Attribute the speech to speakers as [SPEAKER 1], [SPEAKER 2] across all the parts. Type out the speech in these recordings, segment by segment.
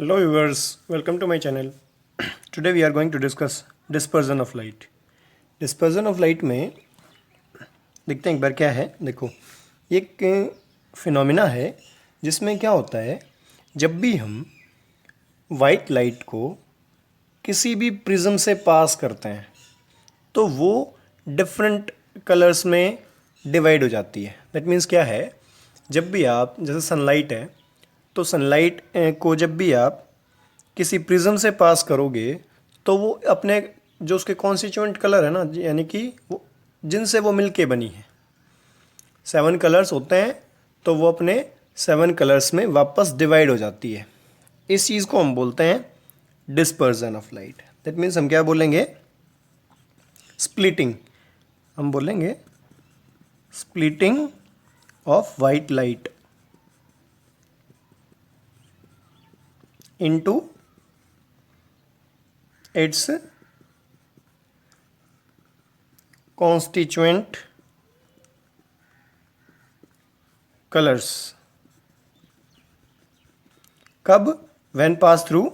[SPEAKER 1] Hello viewers, welcome to my channel. Today we are going to discuss dispersion of light. Dispersion of light में देखते हैं एक बार क्या है। देखो, एक फिनोमिना है जिसमें क्या होता है, जब भी हम वाइट लाइट को किसी भी प्रिज्म से पास करते हैं तो वो डिफरेंट कलर्स में डिवाइड हो जाती है। दैट मीन्स क्या है, जब भी आप, जैसे सनलाइट है, तो सनलाइट को जब भी आप किसी प्रिज्म से पास करोगे तो वो अपने जो उसके कॉन्स्टिट्यूएंट कलर है ना, यानी कि वो जिनसे वो मिलके बनी है, 7 कलर्स होते हैं, तो वो अपने 7 कलर्स में वापस डिवाइड हो जाती है। इस चीज़ को हम बोलते हैं dispersion of light. That means हम क्या बोलेंगे, स्प्लिटिंग। हम बोलेंगे splitting of white light into its constituent colors. कब? when pass through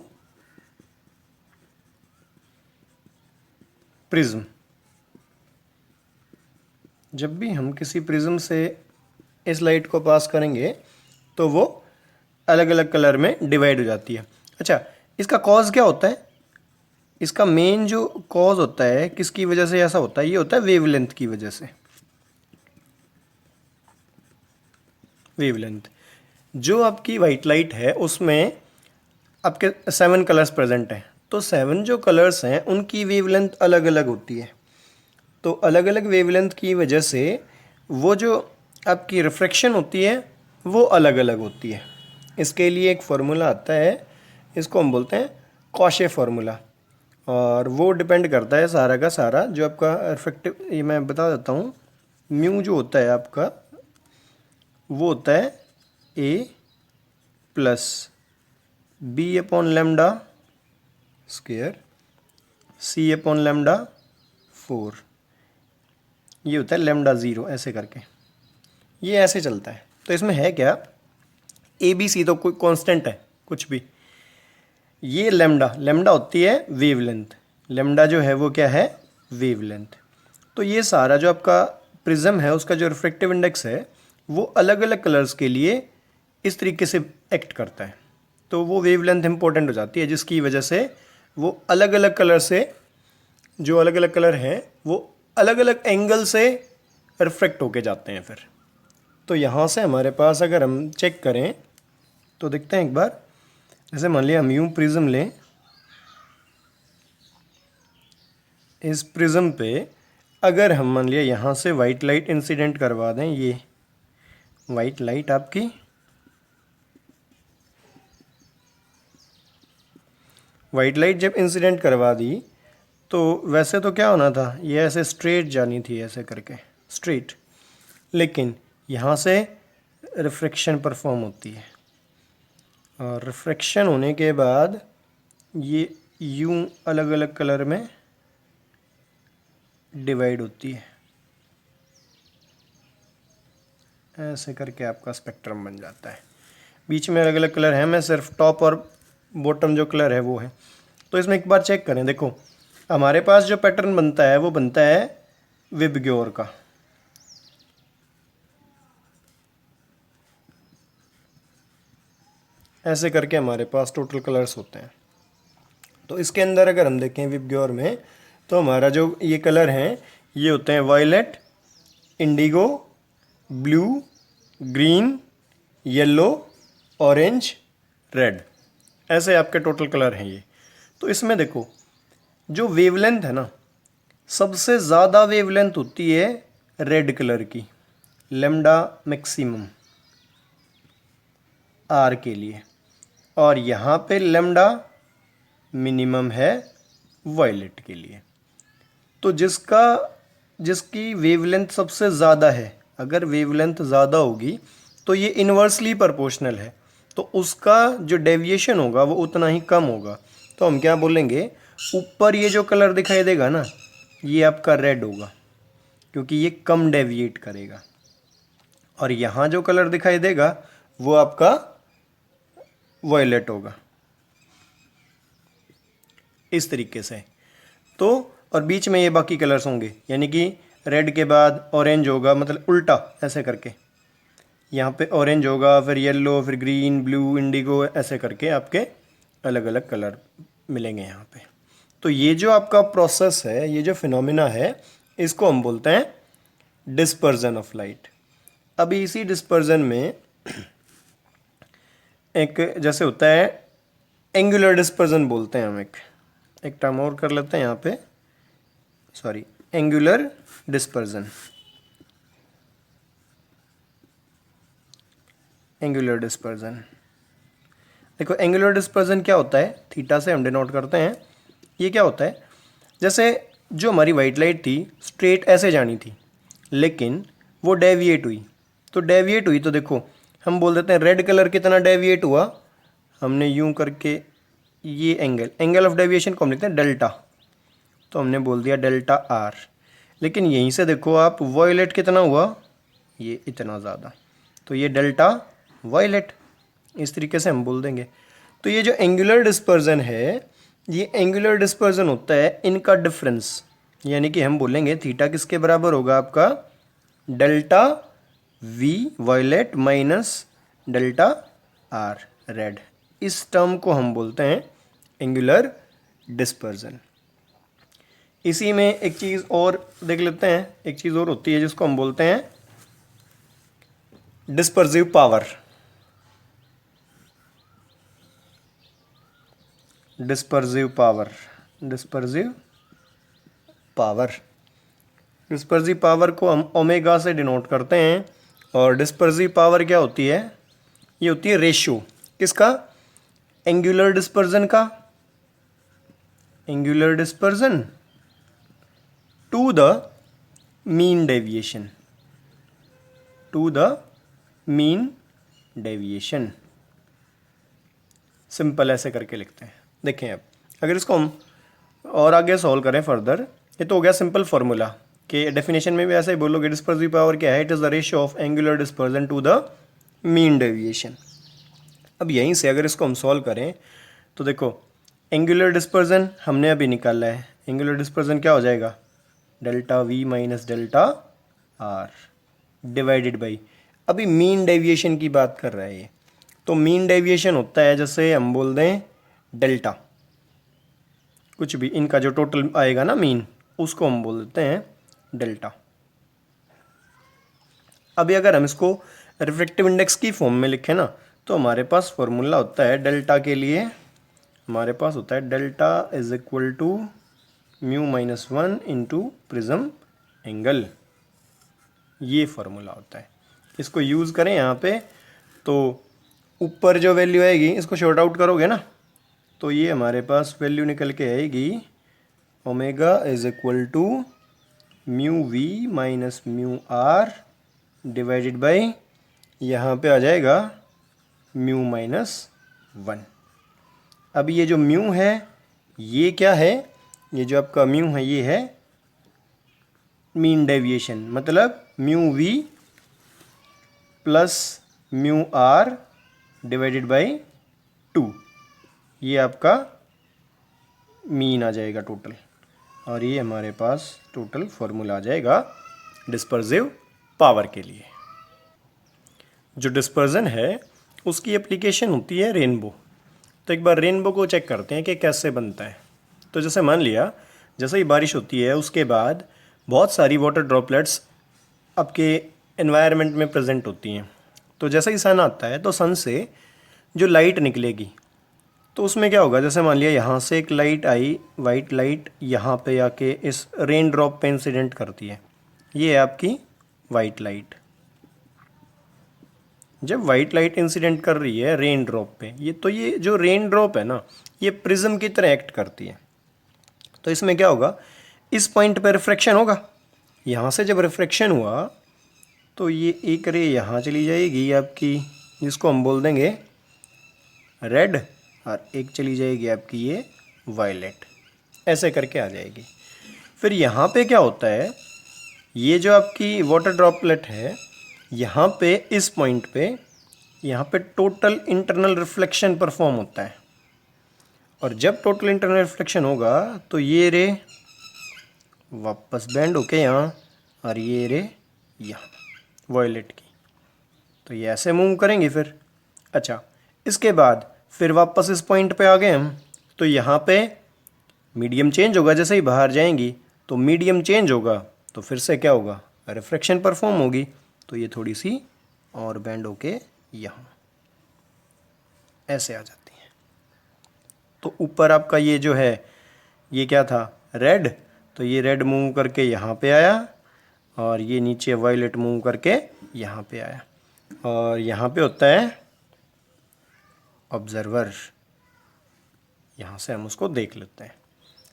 [SPEAKER 1] prism. जब भी हम किसी प्रिज्म से इस लाइट को पास करेंगे तो वो अलग अलग कलर में डिवाइड हो जाती है। अच्छा, इसका कॉज क्या होता है? इसका मेन जो कॉज होता है, किसकी वजह से ऐसा होता है, ये होता है वेवलेंथ की वजह से। वेवलेंथ, जो आपकी वाइट लाइट है उसमें आपके 7 कलर्स प्रेजेंट हैं, तो 7 जो कलर्स हैं उनकी वेवलेंथ अलग अलग होती है। तो अलग अलग वेवलेंथ की वजह से वो जो आपकी रिफ्रैक्शन होती है वो अलग अलग होती है। इसके लिए एक फार्मूला आता है, इसको हम बोलते हैं कॉशे फार्मूला, और वो डिपेंड करता है सारा का सारा जो आपका रिफ्रैक्टिव, ये मैं बता देता हूँ। म्यू जो होता है आपका, वो होता है A plus B upon lambda square C upon lambda 4। ये होता है लेमडा 0, ऐसे करके ये ऐसे चलता है। तो इसमें है क्या, ए बी सी तो कोई कांस्टेंट है कुछ भी। ये लेमडा, लेमडा होती है वेवलेंथ। लेमडा जो है वो क्या है, वेवलेंथ। तो ये सारा जो आपका प्रिज्म है उसका जो रिफ्रैक्टिव इंडेक्स है वो अलग अलग कलर्स के लिए इस तरीके से एक्ट करता है। तो वो वेवलेंथ इंपॉर्टेंट हो जाती है, जिसकी वजह से वो अलग अलग कलर से, जो अलग अलग कलर हैं वो अलग अलग एंगल से रिफ्रैक्ट होके जाते हैं फिर। तो यहाँ से हमारे पास अगर हम चेक करें तो देखते हैं एक बार, जैसे मान लिया हम यूं प्रिज्म लें, इस प्रिज्म पे अगर हम मान लिया यहाँ से वाइट लाइट इंसिडेंट करवा दें, ये वाइट लाइट आपकी वाइट लाइट जब इंसिडेंट करवा दी तो वैसे तो क्या होना था, ये ऐसे स्ट्रेट जानी थी, ऐसे करके स्ट्रेट, लेकिन यहाँ से रिफ्रैक्शन परफॉर्म होती है, और रिफ्रैक्शन होने के बाद ये यूं अलग अलग कलर में डिवाइड होती है, ऐसे करके आपका स्पेक्ट्रम बन जाता है। बीच में अलग अलग कलर हैं, मैं सिर्फ टॉप और बॉटम जो कलर है वो है। तो इसमें एक बार चेक करें, देखो हमारे पास जो पैटर्न बनता है वो बनता है विबग्योर का। ऐसे करके हमारे पास टोटल कलर्स होते हैं। तो इसके अंदर अगर हम देखें विबग्योर में, तो हमारा जो ये कलर हैं ये होते हैं violet, indigo, blue, green, yellow, orange, red, ऐसे आपके टोटल कलर हैं ये। तो इसमें देखो जो वेवलेंथ है ना, सबसे ज़्यादा वेवलेंथ होती है रेड कलर की, लेमडा मैक्सिमम आर के लिए, और यहाँ पे लेमडा मिनिमम है वायलेट के लिए। तो जिसकी वेवलेंथ सबसे ज़्यादा है, अगर वेवलेंथ ज़्यादा होगी तो ये इन्वर्सली प्रोपोर्शनल है, तो उसका जो डेविएशन होगा वो उतना ही कम होगा। तो हम क्या बोलेंगे, ऊपर ये जो कलर दिखाई देगा ना, ये आपका रेड होगा क्योंकि ये कम डेविएट करेगा, और यहाँ जो कलर दिखाई देगा वो आपका वायलेट होगा। इस तरीके से। तो और बीच में ये बाकी कलर्स होंगे, यानी कि रेड के बाद ऑरेंज होगा, मतलब उल्टा ऐसे करके। यहाँ पे ऑरेंज होगा, फिर येलो, फिर ग्रीन, ब्लू, इंडिगो, ऐसे करके आपके अलग अलग कलर मिलेंगे यहाँ पे। तो ये जो आपका प्रोसेस है, ये जो फिनोमिना है, इसको हम बोलते हैं डिस्पर्जन ऑफ लाइट। अभी इसी डिस्पर्जन में एक जैसे होता है एंगुलर डिस्पर्जन बोलते हैं हम, एक टर्म और कर लेते हैं यहाँ पे, sorry, angular dispersion. Angular dispersion, देखो एंगुलर डिस्पर्जन क्या होता है, थीटा से हम डिनोट करते हैं। ये क्या होता है, जैसे जो हमारी वाइट लाइट थी स्ट्रेट ऐसे जानी थी, लेकिन वो डेविएट हुई। तो डेविएट हुई तो देखो हम बोल देते हैं रेड कलर कितना डेविएट हुआ, हमने यूं करके ये एंगल ऑफ डेविएशन को हम लिखते हैं डेल्टा, तो हमने बोल दिया डेल्टा आर। लेकिन यहीं से देखो आप वॉयलेट कितना हुआ, ये इतना ज़्यादा, तो ये डेल्टा वॉयलेट, इस तरीके से हम बोल देंगे। तो ये जो एंगुलर डिस्पर्जन है, ये एंगुलर डिस्पर्जन होता है इनका डिफरेंस, यानी कि हम बोलेंगे थीटा किसके बराबर होगा आपका, delta V violet minus delta R red. इस टर्म को हम बोलते हैं एंगुलर डिस्पर्जन। इसी में एक चीज़ और देख लेते हैं, एक चीज़ और होती है जिसको हम बोलते हैं dispersive power. Dispersive power, dispersive power, dispersive power को हम ओमेगा से डिनोट करते हैं। और डिस्पर्सिव पावर क्या होती है, ये होती है रेशियो किसका, एंगुलर डिस्पर्जन का, angular dispersion to the mean deviation, to the mean deviation. Simple ऐसे करके लिखते हैं। देखें अब अगर इसको हम और आगे सॉल्व करें फर्दर, ये तो हो गया सिंपल फार्मूला कि डेफिनेशन में भी ऐसा ही बोलोगे, डिस्पर्सिव पावर क्या है, it is the ratio of angular dispersion to the mean deviation. अब यहीं से अगर इसको हम सॉल्व करें तो देखो एंगुलर डिस्पर्जन हमने अभी निकाला है, एंगुलर डिस्पर्जन क्या हो जाएगा, delta we minus delta are divided by, अभी मीन डेविएशन की बात कर रहा है ये, तो मीन डेविएशन होता है जैसे हम बोल दें डेल्टा, कुछ भी इनका जो टोटल आएगा ना मीन, उसको हम बोल देते हैं डेल्टा। अभी अगर हम इसको रिफ्रैक्टिव इंडेक्स की फॉर्म में लिखें ना, तो हमारे पास फॉर्मूला होता है डेल्टा के लिए, हमारे पास होता है delta is equal to mu minus 1 into prism angle, ये फॉर्मूला होता है। इसको यूज़ करें यहाँ पे, तो ऊपर जो वैल्यू आएगी इसको शॉर्ट आउट करोगे ना, तो ये हमारे पास वैल्यू निकल के आएगी omega is equal to mu V minus mu R divided by, यहाँ पे आ जाएगा म्यू माइनस 1। अब ये जो म्यू है ये क्या है, ये जो आपका म्यू है ये है मीन डेविएशन, मतलब mu V plus mu R divided by 2, ये आपका मीन आ जाएगा टोटल, और ये हमारे पास टोटल फॉर्मूला आ जाएगा डिस्पर्सिव पावर के लिए। जो डिस्पर्जन है उसकी एप्लीकेशन होती है रेनबो। तो एक बार रेनबो को चेक करते हैं कि कैसे बनता है। तो जैसे मान लिया जैसे ही बारिश होती है उसके बाद बहुत सारी वाटर ड्रॉपलेट्स आपके एनवायरनमेंट में प्रेजेंट होती हैं। तो जैसे ही सन आता है तो सन से जो लाइट निकलेगी तो उसमें क्या होगा, जैसे मान लिया यहाँ से एक लाइट आई, वाइट लाइट यहाँ पे आके इस रेन ड्रॉप पे इंसिडेंट करती है, ये है आपकी वाइट लाइट। जब वाइट लाइट इंसिडेंट कर रही है रेन ड्रॉप पे, ये तो ये जो रेन ड्रॉप है ना ये प्रिज्म की तरह एक्ट करती है। तो इसमें क्या होगा, इस पॉइंट पर रिफ्रैक्शन होगा, यहाँ से जब रिफ्रैक्शन हुआ तो ये एक रे यहाँ चली जाएगी आपकी, जिसको हम बोल देंगे रेड, और एक चली जाएगी आपकी ये वायलेट, ऐसे करके आ जाएगी। फिर यहाँ पे क्या होता है, ये जो आपकी वाटर ड्रॉपलेट है यहाँ पे इस पॉइंट पे यहाँ पे टोटल इंटरनल रिफ्लेक्शन परफॉर्म होता है, और जब टोटल इंटरनल रिफ्लेक्शन होगा तो ये रे वापस बेंड होके यहाँ और ये रे यहाँ वॉयलेट की, तो ये ऐसे मूव करेंगी फिर। अच्छा, इसके बाद फिर वापस इस पॉइंट पे आ गए हम, तो यहाँ पे मीडियम चेंज होगा, जैसे ही बाहर जाएंगी तो मीडियम चेंज होगा, तो फिर से क्या होगा, रिफ्रैक्शन परफॉर्म होगी, तो ये थोड़ी सी और बेंड होके यहाँ ऐसे आ जाती है। तो ऊपर आपका ये जो है ये क्या था, रेड, तो ये रेड मूव करके यहाँ पे आया और ये नीचे वायलेट मूव करके यहाँ पे आया, और यहाँ पे होता है ऑब्जर्वर, यहाँ से हम उसको देख लेते हैं।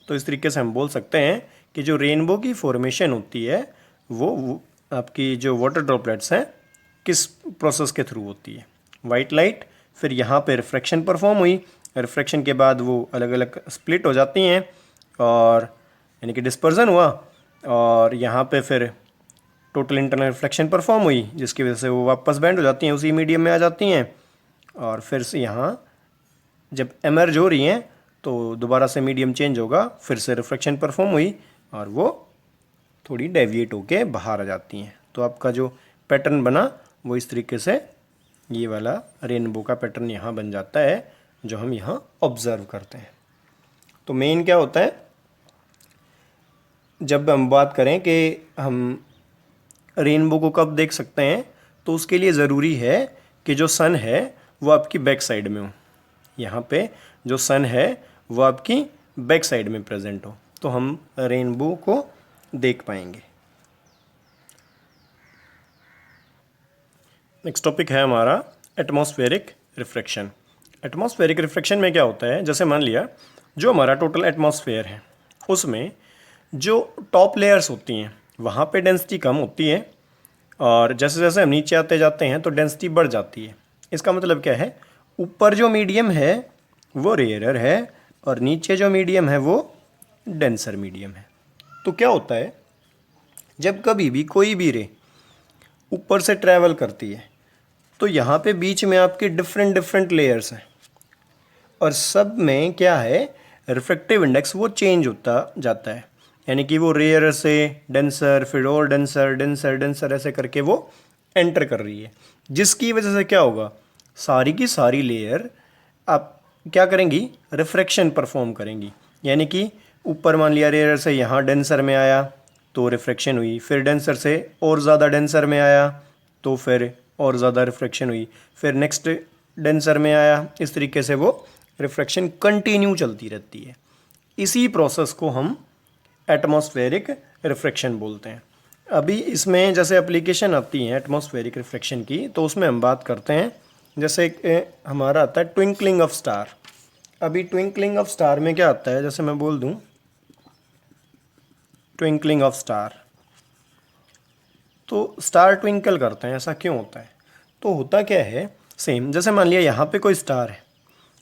[SPEAKER 1] तो इस तरीके से हम बोल सकते हैं कि जो रेनबो की फॉर्मेशन होती है वो आपकी जो वाटर ड्रॉपलेट्स हैं किस प्रोसेस के थ्रू होती है, वाइट लाइट, फिर यहाँ पे रिफ्रैक्शन परफॉर्म हुई, रिफ्रैक्शन के बाद वो अलग अलग स्प्लिट हो जाती हैं और यानी कि डिस्पर्जन हुआ, और यहाँ पे फिर टोटल इंटरनल रिफ्लेक्शन परफॉर्म हुई, जिसकी वजह से वो वापस बैंड हो जाती हैं, उसी मीडियम में आ जाती हैं, और फिर से यहाँ जब एमर्ज हो रही हैं तो दोबारा से मीडियम चेंज होगा, फिर से रिफ्लेक्शन परफॉर्म हुई और वो थोड़ी डेविएट होके बाहर आ जाती हैं। तो आपका जो पैटर्न बना वो इस तरीके से ये वाला रेनबो का पैटर्न यहाँ बन जाता है, जो हम यहाँ ऑब्ज़र्व करते हैं। तो मेन क्या होता है, जब हम बात करें कि हम रेनबो को कब देख सकते हैं, तो उसके लिए ज़रूरी है कि जो सन है वो आपकी बैक साइड में हो, यहाँ पे जो सन है वो आपकी बैक साइड में प्रेजेंट हो, तो हम रेनबो को देख पाएंगे। नेक्स्ट टॉपिक है हमारा एटमॉस्फेरिक रिफ्रैक्शन। एटमॉस्फेरिक रिफ्रैक्शन में क्या होता है, जैसे मान लिया जो हमारा टोटल एटमॉस्फेयर है उसमें जो टॉप लेयर्स होती हैं वहाँ पे डेंसिटी कम होती है, और जैसे जैसे हम नीचे आते जाते हैं तो डेंसिटी बढ़ जाती है। इसका मतलब क्या है, ऊपर जो मीडियम है वो रेयरर है और नीचे जो मीडियम है वो डेंसर मीडियम है। तो क्या होता है, जब कभी भी कोई भी रे ऊपर से ट्रैवल करती है तो यहाँ पे बीच में आपके डिफरेंट डिफरेंट लेयर्स हैं, और सब में क्या है, रिफ्रैक्टिव इंडेक्स वो चेंज होता जाता है, यानी कि वो रेयर से डेंसर, फिर और डेंसर डेंसर डेंसर ऐसे करके वो एंटर कर रही है, जिसकी वजह से क्या होगा, सारी की सारी लेयर आप क्या करेंगी, रिफ्रैक्शन परफॉर्म करेंगी। यानी कि ऊपर मान लिया रेयर से यहाँ डेंसर में आया तो रिफ्रैक्शन हुई, फिर डेंसर से और ज़्यादा डेंसर में आया तो फिर और ज़्यादा रिफ्रैक्शन हुई, फिर नेक्स्ट डेंसर में आया, इस तरीके से वो रिफ्रैक्शन कंटिन्यू चलती रहती है। इसी प्रोसेस को हम एटमॉस्फेरिक रिफ्रैक्शन बोलते हैं। अभी इसमें जैसे एप्लीकेशन आती हैं एटमॉस्फेरिक रिफ्रैक्शन की, तो उसमें हम बात करते हैं, जैसे हमारा आता है ट्विंकलिंग ऑफ स्टार। अभी ट्विंकलिंग ऑफ स्टार में क्या आता है, जैसे मैं बोल दूं ट्विंकलिंग ऑफ स्टार, तो स्टार ट्विंकल करते हैं, ऐसा क्यों होता है, तो होता क्या है, सेम जैसे मान लिया यहाँ पे कोई स्टार है,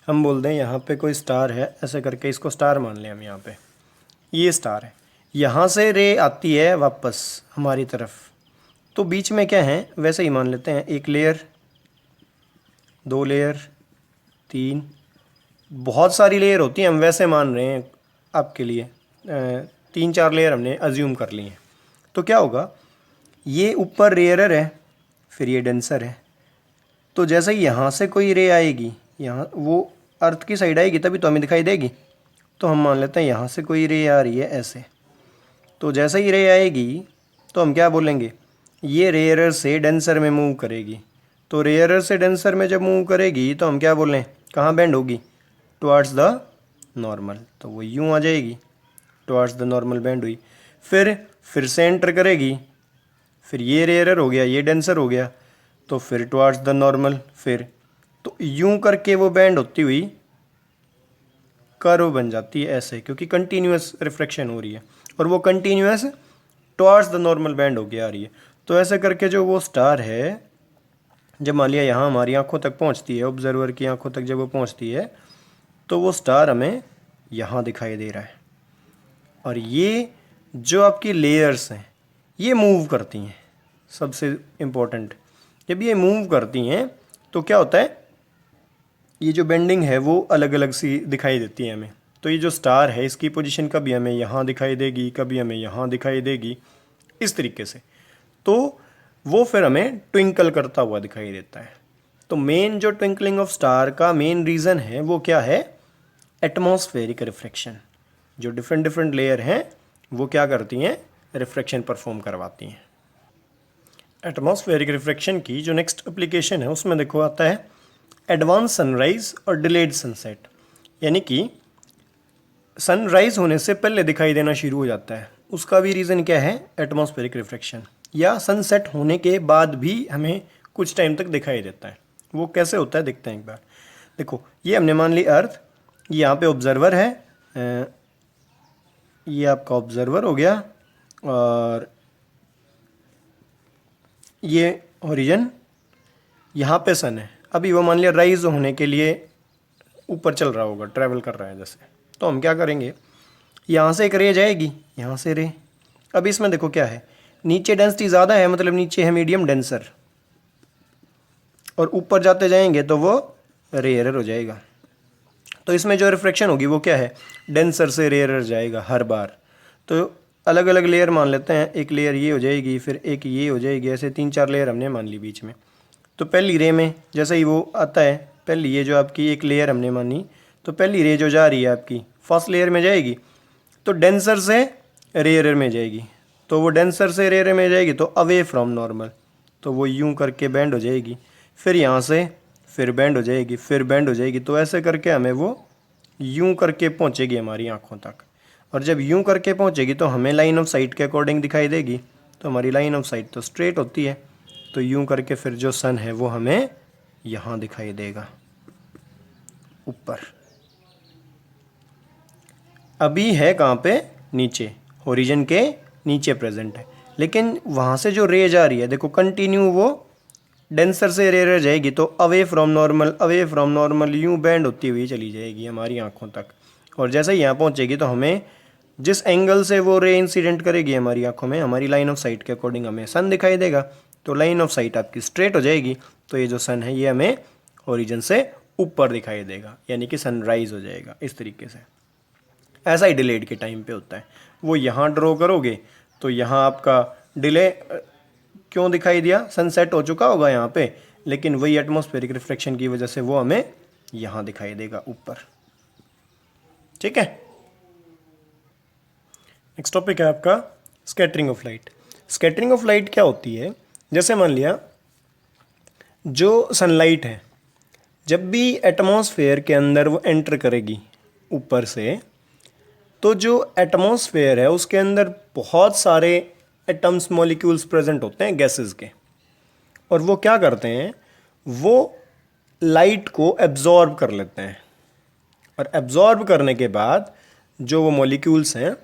[SPEAKER 1] हम बोल दें यहाँ पे कोई स्टार है, ऐसे करके इसको स्टार मान लें हम, यहाँ पे ये स्टार है, यहाँ से रे आती है वापस हमारी तरफ, तो बीच में क्या है, वैसे ही मान लेते हैं, एक लेयर, दो लेयर, तीन, बहुत सारी लेयर होती हैं, हम वैसे मान रहे हैं आपके लिए, 3-4 लेयर हमने अज्यूम कर ली हैं। तो क्या होगा, ये ऊपर रेयरर है, फिर ये डेंसर है, तो जैसे ही यहाँ से कोई रे आएगी, यहाँ वो अर्थ की साइड आएगी तभी तो हमें दिखाई देगी, तो हम मान लेते हैं यहाँ से कोई रे आ रही है ऐसे, तो जैसे ही रे आएगी तो हम क्या बोलेंगे, ये रेयरर से डेंसर में मूव करेगी, तो रेयरर से डेंसर में जब मूव करेगी तो हम क्या बोलें, कहाँ बेंड होगी, टुवार्ड्स द नॉर्मल, तो वो यूँ आ जाएगी, टुवार्ड्स द नॉर्मल बेंड हुई, फिर से एंटर करेगी, फिर ये रेयरर हो गया, ये डेंसर हो गया, तो फिर टुवार्ड्स द नॉर्मल, फिर तो यूं करके वो बेंड होती हुई कर्व बन जाती है ऐसे, क्योंकि कंटिन्यूअस रिफ्रैक्शन हो रही है और वो continuous towards the normal bend होके आ रही है। तो ऐसे करके जो वो स्टार है, जब मान लिया यहाँ हमारी आंखों तक पहुँचती है, ऑब्जर्वर की आंखों तक जब वो पहुँचती है, तो वो स्टार हमें यहाँ दिखाई दे रहा है, और ये जो आपकी लेयर्स हैं ये मूव करती हैं। सबसे इम्पोर्टेंट, जब ये मूव करती हैं तो क्या होता है, ये जो बेंडिंग है वो अलग अलग सी दिखाई देती है हमें। तो ये जो स्टार है इसकी पोजीशन कभी हमें यहाँ दिखाई देगी, कभी हमें यहाँ दिखाई देगी, इस तरीके से। तो वो फिर हमें ट्विंकल करता हुआ दिखाई देता है। तो मेन जो ट्विंकलिंग ऑफ स्टार का मेन रीज़न है वो क्या है? Atmospheric refraction. जो डिफरेंट डिफरेंट लेयर हैं वो क्या करती हैं? रिफ्रैक्शन परफॉर्म करवाती हैं। एटमॉस्फेरिक रिफ्रैक्शन की जो नेक्स्ट एप्लीकेशन है उसमें देखो आता है एडवांस सनराइज और डिलेड सनसेट। यानी कि सनराइज होने से पहले दिखाई देना शुरू हो जाता है, उसका भी रीज़न क्या है? Atmospheric refraction. या सनसेट होने के बाद भी हमें कुछ टाइम तक दिखाई देता है। वो कैसे होता है देखते हैं एक बार। देखो ये हमने मान ली अर्थ, यहाँ पे ऑब्जर्वर है, ये आपका ऑब्जर्वर हो गया, और ये हॉरिजन, यहाँ पे सन है। अभी वो मान लिया राइज होने के लिए ऊपर चल रहा होगा, ट्रैवल कर रहा है जैसे। तो हम क्या करेंगे, यहाँ से एक रे जाएगी, यहाँ से रे। अब इसमें देखो क्या है, नीचे डेंसिटी ज़्यादा है, मतलब नीचे है मीडियम डेंसर, और ऊपर जाते जाएंगे तो वो रेयरर हो जाएगा। तो इसमें जो रिफ्रैक्शन होगी वो क्या है? डेंसर से रेयरर जाएगा हर बार। तो अलग अलग लेयर मान लेते हैं, एक लेयर ये हो जाएगी, फिर एक ये हो जाएगी, ऐसे 3-4 लेयर हमने मान ली बीच में। तो पहली रे में जैसे ही वो आता है, पहली ये जो आपकी एक लेयर हमने मानी, तो पहली रे जो जा रही है आपकी फर्स्ट लेयर में जाएगी, तो डेंसर से रेयरर में जाएगी। तो वो डेंसर से रेयरर में जाएगी तो अवे फ्रॉम नॉर्मल, तो वो यूं करके बैंड हो जाएगी, फिर यहाँ से फिर बैंड हो जाएगी, फिर बैंड हो जाएगी। तो ऐसे करके हमें वो यूं करके पहुँचेगी हमारी आँखों तक। और जब यूं करके पहुँचेगी तो हमें लाइन ऑफ साइट के अकॉर्डिंग दिखाई देगी। तो हमारी लाइन ऑफ साइट तो स्ट्रेट होती है, तो यूं करके फिर जो सन है वो हमें यहाँ दिखाई देगा ऊपर। अभी है कहाँ पे? नीचे, होरिजन के नीचे प्रेजेंट है। लेकिन वहाँ से जो रे जा रही है देखो कंटिन्यू, वो डेंसर से रेयर जाएगी, तो away from normal, away from normal यूं बैंड होती हुई चली जाएगी हमारी आँखों तक। और जैसे ही यहाँ पहुँचेगी तो हमें जिस एंगल से वो रे इंसिडेंट करेगी हमारी आँखों में, हमारी लाइन ऑफ साइट के अकॉर्डिंग हमें सन दिखाई देगा। तो लाइन ऑफ साइट आपकी स्ट्रेट हो जाएगी, तो ये जो सन है ये हमें ओरिजिन से ऊपर दिखाई देगा, यानी कि सनराइज हो जाएगा इस तरीके से। ऐसा ही डिलेड के टाइम पे होता है। वो यहाँ ड्रॉ करोगे तो यहाँ आपका डिले क्यों दिखाई दिया? सनसेट हो चुका होगा यहाँ पे, लेकिन वही एटमॉस्फेरिक रिफ्लेक्शन की वजह से वो हमें यहाँ दिखाई देगा ऊपर। ठीक है, नेक्स्ट टॉपिक है आपका scattering of light. Scattering of light क्या होती है? जैसे मान लिया जो सनलाइट है, जब भी एटमॉस्फेयर के अंदर वो एंटर करेगी ऊपर से, तो जो एटमॉस्फेयर है उसके अंदर बहुत सारे एटम्स, मॉलिक्यूल्स प्रेजेंट होते हैं गैसेस के, और वो क्या करते हैं, वो लाइट को एब्जॉर्ब कर लेते हैं। और एब्जॉर्ब करने के बाद जो वो मॉलिक्यूल्स हैं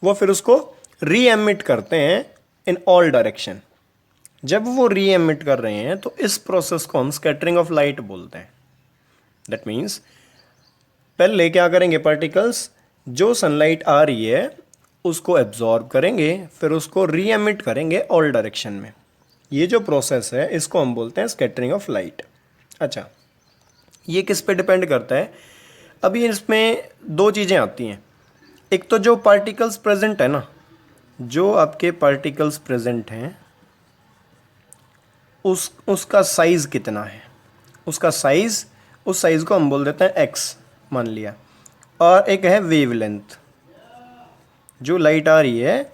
[SPEAKER 1] वो फिर उसको री एमिट करते हैं इन ऑल डायरेक्शन। जब वो री एमिट कर रहे हैं तो इस प्रोसेस को हम स्कैटरिंग ऑफ लाइट बोलते हैं। दैट मीन्स पहले क्या करेंगे, पार्टिकल्स जो सनलाइट आ रही है उसको एब्जॉर्ब करेंगे, फिर उसको री एमिट करेंगे ऑल डायरेक्शन में। ये जो प्रोसेस है इसको हम बोलते हैं स्कैटरिंग ऑफ लाइट। अच्छा, ये किस पे डिपेंड करता है? अभी इसमें दो चीज़ें आती हैं। एक तो जो पार्टिकल्स प्रेजेंट है ना, जो आपके पार्टिकल्स प्रेजेंट हैं उसका साइज़ कितना है, उसका साइज़, उस साइज़ को हम बोल देते हैं एक्स मान लिया। और एक है वेवलेंथ, जो लाइट आ रही है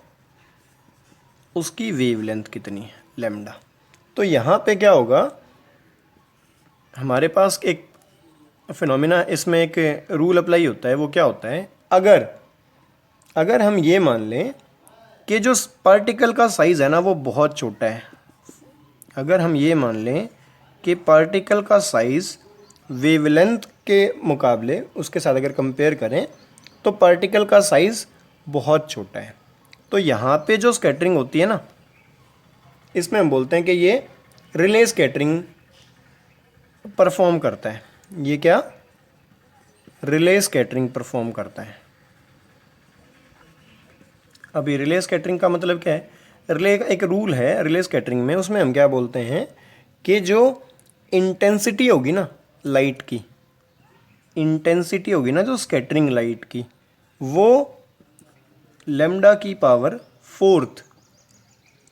[SPEAKER 1] उसकी वेवलेंथ कितनी है, लैम्डा। तो यहाँ पे क्या होगा, हमारे पास एक फिनोमिना, इसमें एक रूल अप्लाई होता है। वो क्या होता है, अगर हम ये मान लें कि जो पार्टिकल का साइज़ है ना वो बहुत छोटा है, अगर हम ये मान लें कि पार्टिकल का साइज़ वेवलेंथ के मुकाबले उसके साथ अगर कंपेयर करें तो पार्टिकल का साइज़ बहुत छोटा है, तो यहाँ पे जो स्कैटरिंग होती है ना, इसमें हम बोलते हैं कि ये रिले स्कैटरिंग परफॉर्म करता है। ये क्या, रिले स्कैटरिंग परफॉर्म करता है। अभी रिले स्कैटरिंग का मतलब क्या है? रिले एक रूल है रिले स्कैटरिंग में, उसमें हम क्या बोलते हैं कि जो इंटेंसिटी होगी ना लाइट की, इंटेंसिटी होगी ना जो स्कैटरिंग लाइट की, वो लैम्डा की पावर 4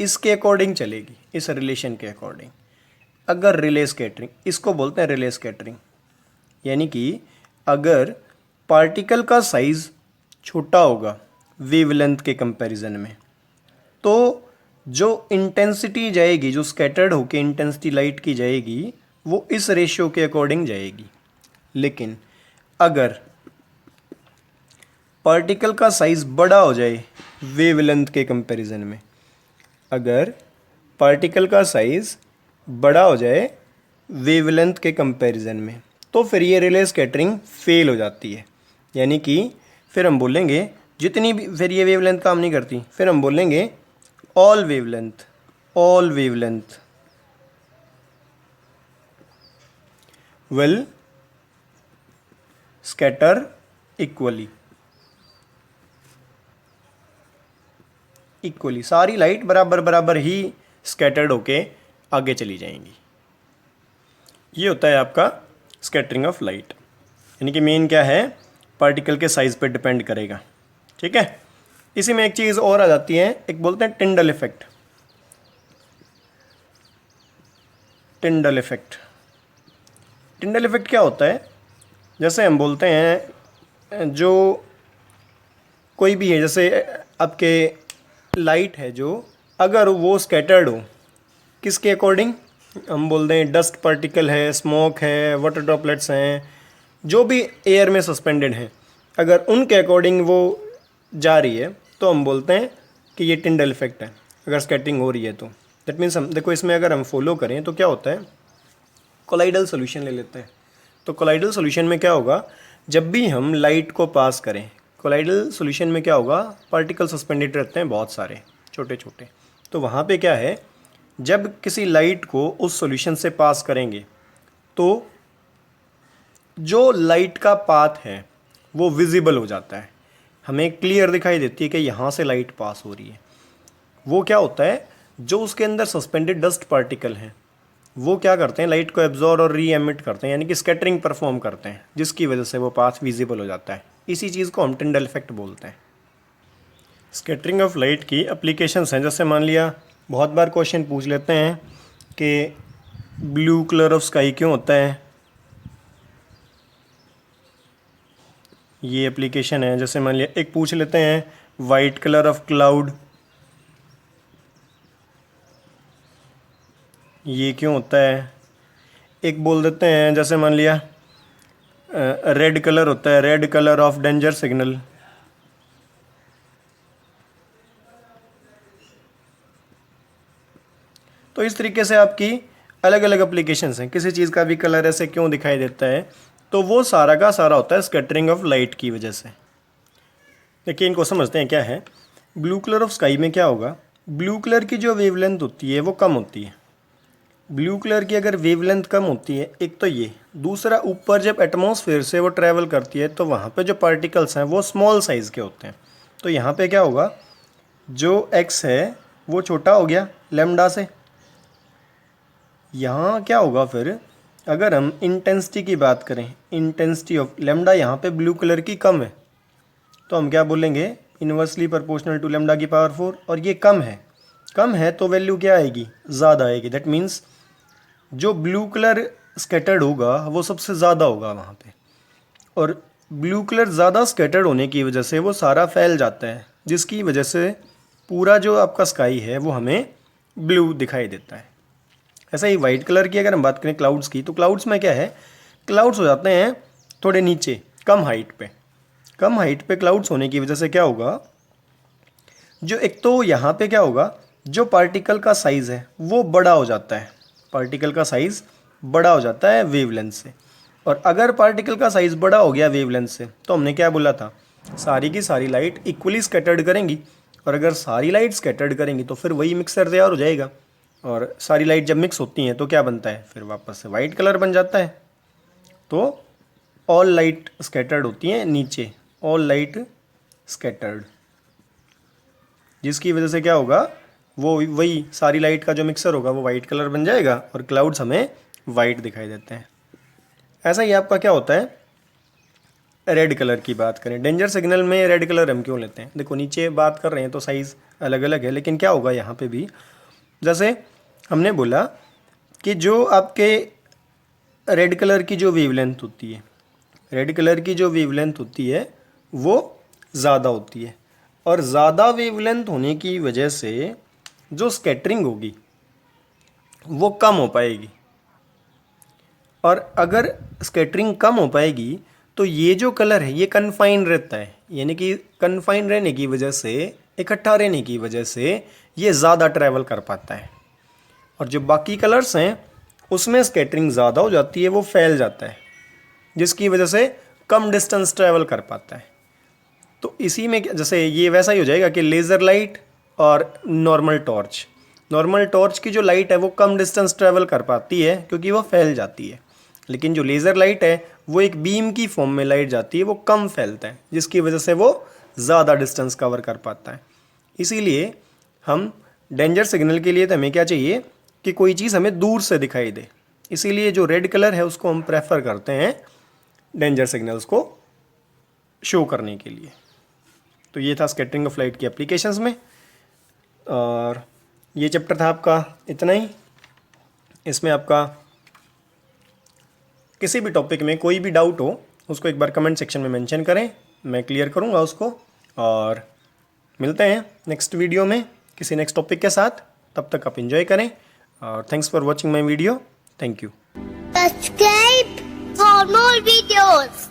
[SPEAKER 1] इसके अकॉर्डिंग चलेगी, इस रिलेशन के अकॉर्डिंग। अगर रिले स्कैटरिंग, इसको बोलते हैं रिले स्कैटरिंग, यानी कि अगर पार्टिकल का साइज़ छोटा होगा वेवलेंथ के कंपैरिजन में, तो जो इंटेंसिटी जाएगी, जो स्कैटर्ड होके इंटेंसिटी लाइट की जाएगी, वो इस रेशियो के अकॉर्डिंग जाएगी। लेकिन अगर पार्टिकल का साइज़ बड़ा हो जाए वेवलेंथ के कंपैरिजन में, अगर पार्टिकल का साइज़ बड़ा हो जाए वेवलेंथ के कंपैरिजन में, तो फिर ये रिले स्कैटरिंग फेल हो जाती है। यानी कि फिर हम बोलेंगे जितनी भी, फिर ये वेवलेंथ काम नहीं करती, फिर हम बोलेंगे all wavelength will scatter equally, सारी लाइट बराबर बराबर ही स्कैटर्ड होके आगे चली जाएंगी। ये होता है आपका स्कैटरिंग ऑफ लाइट। यानी कि मेन क्या है, पार्टिकल के साइज़ पे डिपेंड करेगा। ठीक है, इसी में एक चीज़ और आ जाती है, एक बोलते हैं टिंडल इफेक्ट। टिंडल इफेक्ट क्या होता है, जैसे हम बोलते हैं जो कोई भी है, जैसे आपके लाइट है जो, अगर वो स्कैटर्ड हो किसके अकॉर्डिंग, हम बोलते हैं डस्ट पार्टिकल है, स्मोक है, वाटर ड्रॉपलेट्स हैं, जो भी एयर में सस्पेंडेड हैं, अगर उनके अकॉर्डिंग वो जा रही है तो हम बोलते हैं कि ये टिंडल इफेक्ट है, अगर स्कैटरिंग हो रही है तो। दैट मीन्स हम देखो, इसमें अगर हम फॉलो करें तो क्या होता है, कोलाइडल सोल्यूशन ले लेते हैं। तो कोलाइडल सोल्यूशन में क्या होगा, जब भी हम लाइट को पास करें, कोलाइडल सोल्यूशन में क्या होगा, पार्टिकल सस्पेंडेड रहते हैं बहुत सारे छोटे छोटे। तो वहाँ पे क्या है, जब किसी लाइट को उस सॉल्यूशन से पास करेंगे तो जो लाइट का पाथ है वो विजिबल हो जाता है, हमें क्लियर दिखाई देती है कि यहाँ से लाइट पास हो रही है। वो क्या होता है, जो उसके अंदर सस्पेंडेड डस्ट पार्टिकल हैं वो क्या करते हैं, लाइट को एब्जॉर्ब और री एमिट करते हैं, यानी कि स्कैटरिंग परफॉर्म करते हैं, जिसकी वजह से वो पाथ विजिबल हो जाता है। इसी चीज़ को हम टिंडल इफेक्ट बोलते हैं। स्कैटरिंग ऑफ लाइट की एप्लीकेशंस हैं, जैसे मान लिया बहुत बार क्वेश्चन पूछ लेते हैं कि ब्लू कलर ऑफ स्काई क्यों होता है, ये एप्लीकेशन है। जैसे मान लिया एक पूछ लेते हैं वाइट कलर ऑफ क्लाउड, ये क्यों होता है। एक बोल देते हैं, जैसे मान लिया रेड कलर होता है, red colour of danger signal, तो इस तरीके से आपकी अलग अलग एप्लीकेशंस हैं। किसी चीज़ का भी कलर ऐसे क्यों दिखाई देता है, तो वो सारा का सारा होता है स्कैटरिंग ऑफ लाइट की वजह से। देखिए इनको समझते हैं क्या है। ब्लू कलर ऑफ स्काई में क्या होगा, ब्लू कलर की जो वेवलेंथ होती है वो कम होती है। ब्लू कलर की अगर वेवलेंथ कम होती है, एक तो ये, दूसरा ऊपर जब एटमॉस्फेयर से वो ट्रैवल करती है तो वहाँ पे जो पार्टिकल्स हैं वो स्मॉल साइज़ के होते हैं। तो यहाँ पे क्या होगा, जो एक्स है वो छोटा हो गया लैम्डा से। यहाँ क्या होगा फिर, अगर हम इंटेंसिटी की बात करें, इंटेंसिटी ऑफ लैम्डा यहाँ पे ब्लू कलर की कम है, तो हम क्या बोलेंगे, इन्वर्सली प्रोपोर्शनल टू लैम्डा की पावर 4। और ये कम है तो वैल्यू क्या आएगी, ज़्यादा आएगी। दैट मीन्स जो ब्लू कलर स्कैटर्ड होगा वो सबसे ज़्यादा होगा वहाँ पे, और ब्लू कलर ज़्यादा स्कैटर्ड होने की वजह से वो सारा फैल जाता है, जिसकी वजह से पूरा जो आपका स्काई है वो हमें ब्लू दिखाई देता है। ऐसा ही वाइट कलर की अगर हम बात करें क्लाउड्स की, तो क्लाउड्स में क्या है, क्लाउड्स हो जाते हैं थोड़े नीचे, कम हाइट पे क्लाउड्स होने की वजह से क्या होगा, जो एक तो यहाँ पे क्या होगा, जो पार्टिकल का साइज़ है वो बड़ा हो जाता है, पार्टिकल का साइज़ बड़ा हो जाता है वेवलेंथ से। और अगर पार्टिकल का साइज़ बड़ा हो गया वेवलेंथ से, तो हमने क्या बोला था, सारी की सारी लाइट इक्वली स्कैटर्ड करेंगी, और अगर सारी लाइट स्कैटर्ड करेंगी तो फिर वही मिक्सर तैयार हो जाएगा। और सारी लाइट जब मिक्स होती हैं तो क्या बनता है, फिर वापस से वाइट कलर बन जाता है। तो ऑल लाइट स्कैटर्ड होती हैं नीचे, ऑल लाइट स्कैटर्ड, जिसकी वजह से क्या होगा, वो वही सारी लाइट का जो मिक्सर होगा वो वाइट कलर बन जाएगा और क्लाउड्स हमें वाइट दिखाई देते हैं। ऐसा ही आपका क्या होता है, रेड कलर की बात करें, डेंजर सिग्नल में रेड कलर हम क्यों लेते हैं? देखो नीचे बात कर रहे हैं तो साइज़ अलग अलग है, लेकिन क्या होगा यहाँ पे भी, जैसे हमने बोला कि जो आपके रेड कलर की जो वेवलेंथ होती है, रेड कलर की जो वेवलेंथ होती है वो ज़्यादा होती है, और ज़्यादा वेवलेंथ होने की वजह से जो स्कैटरिंग होगी वो कम हो पाएगी। और अगर स्कैटरिंग कम हो पाएगी तो ये जो कलर है ये कन्फाइंड रहता है, यानी कि कन्फाइंड रहने की वजह से, इकट्ठा रहने की वजह से ये ज़्यादा ट्रैवल कर पाता है। और जो बाकी कलर्स हैं उसमें स्कैटरिंग ज़्यादा हो जाती है, वो फैल जाता है, जिसकी वजह से कम डिस्टेंस ट्रैवल कर पाता है। तो इसी में जैसे ये वैसा ही हो जाएगा कि लेज़र लाइट और नॉर्मल टॉर्च की जो लाइट है वो कम डिस्टेंस ट्रैवल कर पाती है क्योंकि वो फैल जाती है, लेकिन जो लेज़र लाइट है वो एक बीम की फॉर्म में लाइट जाती है, वो कम फैलता है, जिसकी वजह से वो ज़्यादा डिस्टेंस कवर कर पाता है। इसीलिए हम डेंजर सिग्नल के लिए तो हमें क्या चाहिए कि कोई चीज़ हमें दूर से दिखाई दे, इसीलिए जो रेड कलर है उसको हम प्रेफर करते हैं डेंजर सिग्नल्स को शो करने के लिए। तो ये था स्कैटरिंग ऑफ लाइट की एप्लीकेशंस में, और ये चैप्टर था आपका इतना ही। इसमें आपका किसी भी टॉपिक में कोई भी डाउट हो उसको एक बार कमेंट सेक्शन में मेंशन करें, मैं क्लियर करूँगा उसको। और मिलते हैं नेक्स्ट वीडियो में किसी नेक्स्ट टॉपिक के साथ, तब तक आप एंजॉय करें, और thanks for watching my video. Thank you.
[SPEAKER 2] Subscribe for more videos.